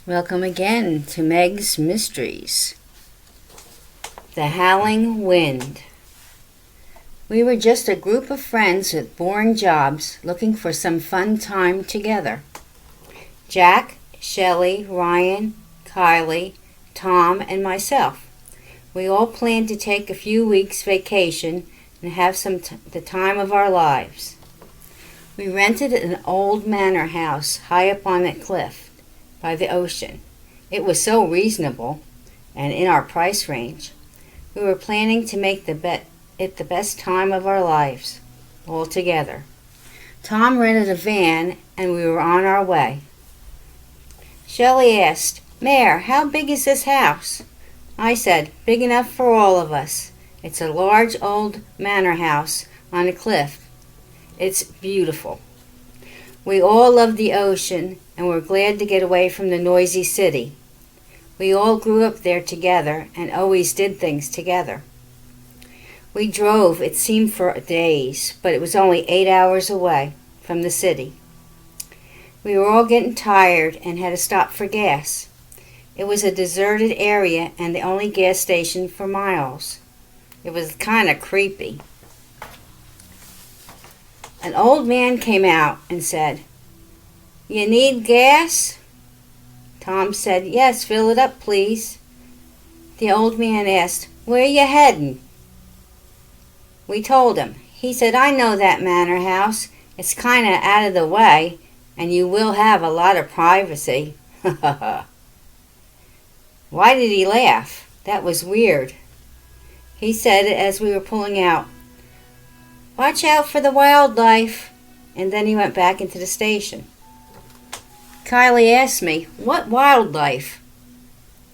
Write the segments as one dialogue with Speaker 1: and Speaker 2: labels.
Speaker 1: Welcome again to Meg's Mysteries. The Howling Wind. We were just a group of friends with boring jobs looking for some fun time together. Jack, Shelley, Ryan, Kylie, Tom, and myself. We all planned to take a few weeks vacation and have the time of our lives. We rented an old manor house high up on a cliff by the ocean. It was so reasonable and in our price range. We were planning to make it the best time of our lives, all together. Tom rented a van and we were on our way. Shelley asked, "Mare, how big is this house?" I said, "Big enough for all of us. It's a large old manor house on a cliff. It's beautiful." We all loved the ocean and were glad to get away from the noisy city. We all grew up there together and always did things together. We drove, it seemed for days, but it was only 8 hours away from the city. We were all getting tired and had to stop for gas. It was a deserted area and the only gas station for miles. It was kind of creepy. An old man came out and said, "You need gas?" Tom said, "Yes, fill it up, please." The old man asked, "Where you heading?" We told him. He said, "I know that manor house. It's kind of out of the way, and you will have a lot of privacy." Why did he laugh? That was weird. He said it as we were pulling out, "Watch out for the wildlife," and then he went back into the station. Kylie asked me, "What wildlife?"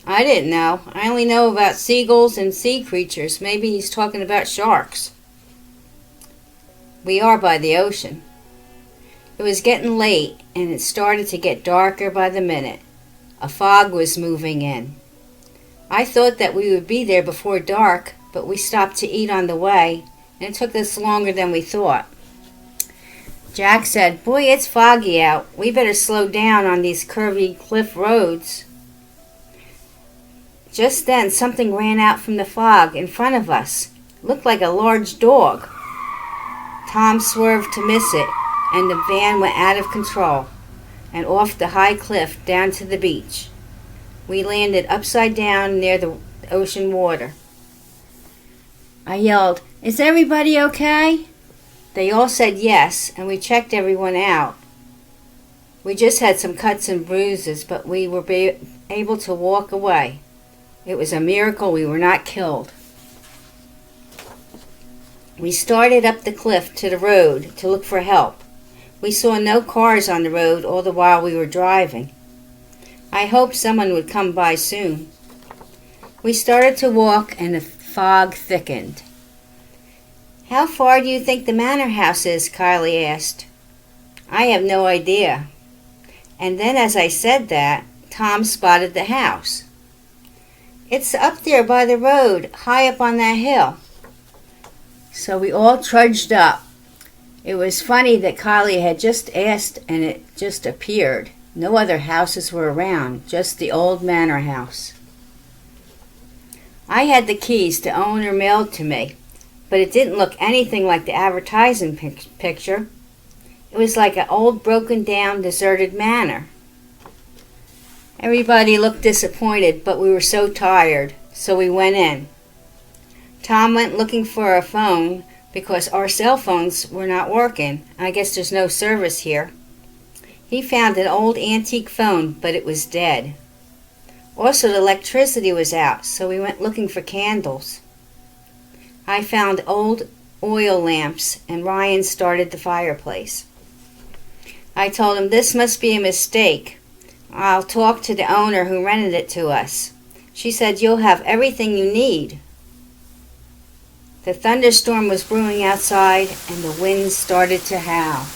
Speaker 1: I didn't know. I only know about seagulls and sea creatures. Maybe he's talking about sharks. We are by the ocean. It was getting late, and it started to get darker by the minute. A fog was moving in. I thought that we would be there before dark, but we stopped to eat on the way, and it took us longer than we thought. Jack said, "Boy, it's foggy out. We better slow down on these curvy cliff roads." Just then, something ran out from the fog in front of us. It looked like a large dog. Tom swerved to miss it, and the van went out of control and off the high cliff down to the beach. We landed upside down near the ocean water. I yelled, "Is everybody okay?" They all said yes, and we checked everyone out. We just had some cuts and bruises, but we were able to walk away. It was a miracle we were not killed. We started up the cliff to the road to look for help. We saw no cars on the road all the while we were driving. I hoped someone would come by soon. We started to walk, and the fog thickened. "How far do you think the manor house is?" Kylie asked. "I have no idea." And then as I said that, Tom spotted the house. "It's up there by the road, high up on that hill." So we all trudged up. It was funny that Kylie had just asked and it just appeared. No other houses were around, just the old manor house. I had the keys the owner mailed to me, but it didn't look anything like the advertising picture. It was like an old broken down deserted manor. Everybody looked disappointed, but we were so tired, so we went in. Tom went looking for a phone because our cell phones were not working. I guess there's no service here. He found an old antique phone, but it was dead. Also, the electricity was out, so we went looking for candles. I found old oil lamps, and Ryan started the fireplace. I told him this must be a mistake. I'll talk to the owner who rented it to us. She said you'll have everything you need. The thunderstorm was brewing outside, and the wind started to howl.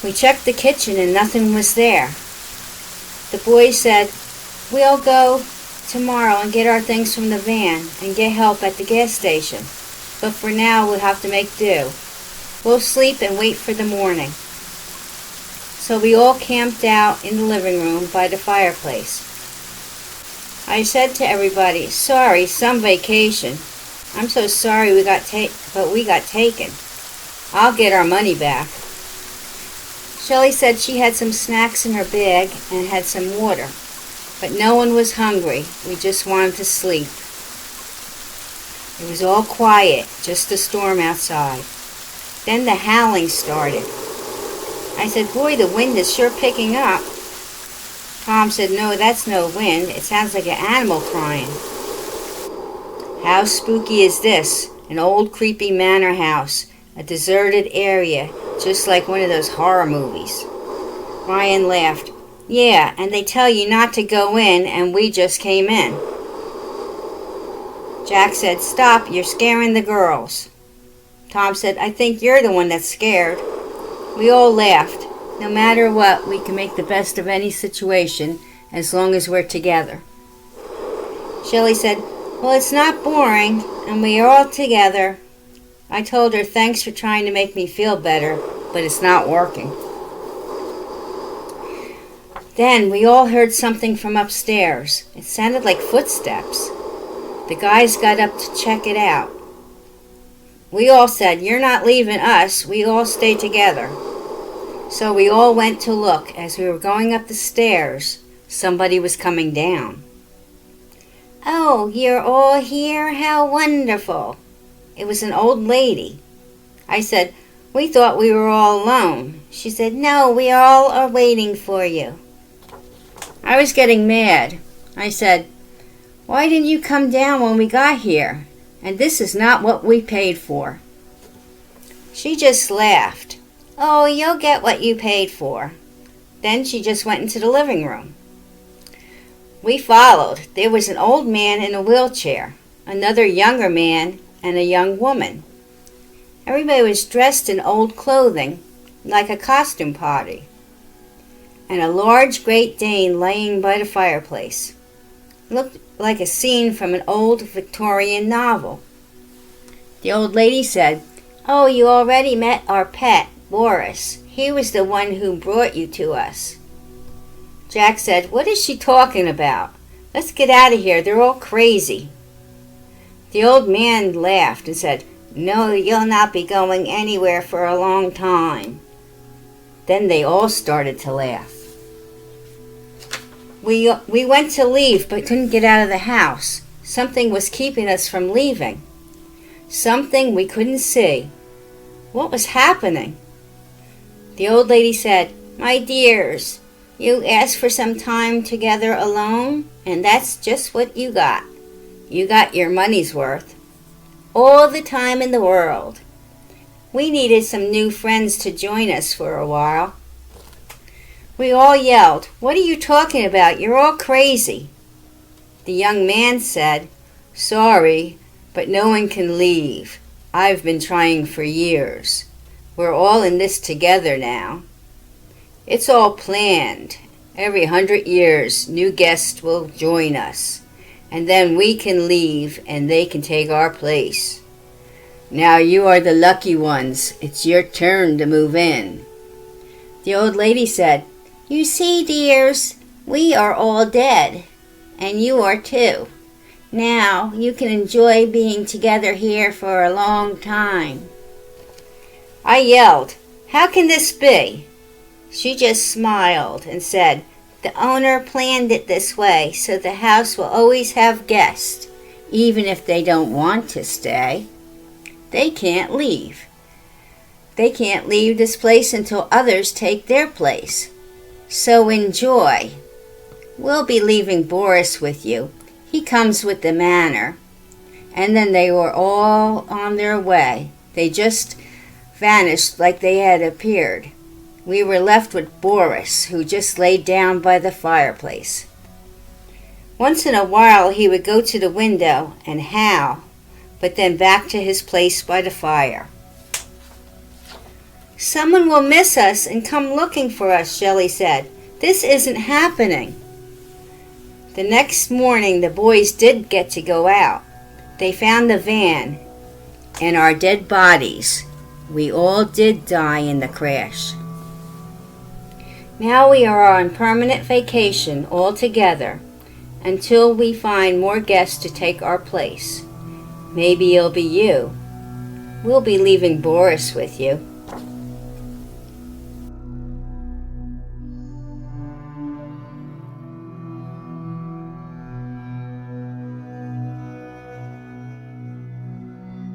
Speaker 1: We checked the kitchen, and nothing was there. The boys said, "We'll go tomorrow and get our things from the van and get help at the gas station. But for now, we'll have to make do. We'll sleep and wait for the morning." So we all camped out in the living room by the fireplace. I said to everybody, "Sorry, some vacation. I'm so sorry but we got taken. I'll get our money back." Shelley said she had some snacks in her bag and had some water, but no one was hungry. We just wanted to sleep. It was all quiet, just the storm outside. Then the howling started. I said, "Boy, the wind is sure picking up." Tom said, "No, that's no wind. It sounds like an animal crying." How spooky is this? An old creepy manor house, a deserted area, just like one of those horror movies. Ryan laughed. "Yeah, and they tell you not to go in, and we just came in." Jack said, "Stop, you're scaring the girls." Tom said, "I think you're the one that's scared." We all laughed. No matter what, we can make the best of any situation as long as we're together. Shelley said, "Well, it's not boring, and we are all together." I told her, "Thanks for trying to make me feel better, but it's not working." Then we all heard something from upstairs. It sounded like footsteps. The guys got up to check it out. We all said, "You're not leaving us. We all stay together." So we all went to look. As we were going up the stairs, somebody was coming down. "Oh, you're all here? How wonderful." It was an old lady. I said, "We thought we were all alone." She said, "No, we all are waiting for you." I was getting mad. I said, "Why didn't you come down when we got here? And this is not what we paid for." She just laughed. "Oh, you'll get what you paid for." Then she just went into the living room. We followed. There was an old man in a wheelchair, another younger man, and a young woman. Everybody was dressed in old clothing, like a costume party, and a large Great Dane laying by the fireplace. It looked like a scene from an old Victorian novel. The old lady said, "Oh, you already met our pet, Boris. He was the one who brought you to us." Jack said, "What is she talking about? Let's get out of here. They're all crazy." The old man laughed and said, "No, you'll not be going anywhere for a long time." Then they all started to laugh. We went to leave but couldn't get out of the house. Something was keeping us from leaving. Something we couldn't see. What was happening? The old lady said, "My dears, you asked for some time together alone, and that's just what you got. You got your money's worth. All the time in the world. We needed some new friends to join us for a while." We all yelled, "What are you talking about? You're all crazy." The young man said, "Sorry, but no one can leave. I've been trying for years. We're all in this together now. It's all planned. Every 100 years, new guests will join us, and then we can leave and they can take our place. Now you are the lucky ones. It's your turn to move in." The old lady said, "You see, dears, we are all dead, and you are too. Now you can enjoy being together here for a long time." I yelled, "How can this be?" She just smiled and said, "The owner planned it this way so the house will always have guests, even if they don't want to stay. They can't leave. They can't leave this place until others take their place. So enjoy. We'll be leaving Boris with you. He comes with the manor." And then they were all on their way. They just vanished like they had appeared. We were left with Boris, who just laid down by the fireplace. Once in a while he would go to the window and howl, but then back to his place by the fire. "Someone will miss us and come looking for us," Shelley said. "This isn't happening." The next morning the boys did get to go out. They found the van and our dead bodies. We all did die in the crash. Now we are on permanent vacation all together until we find more guests to take our place. Maybe it'll be you. We'll be leaving Boris with you.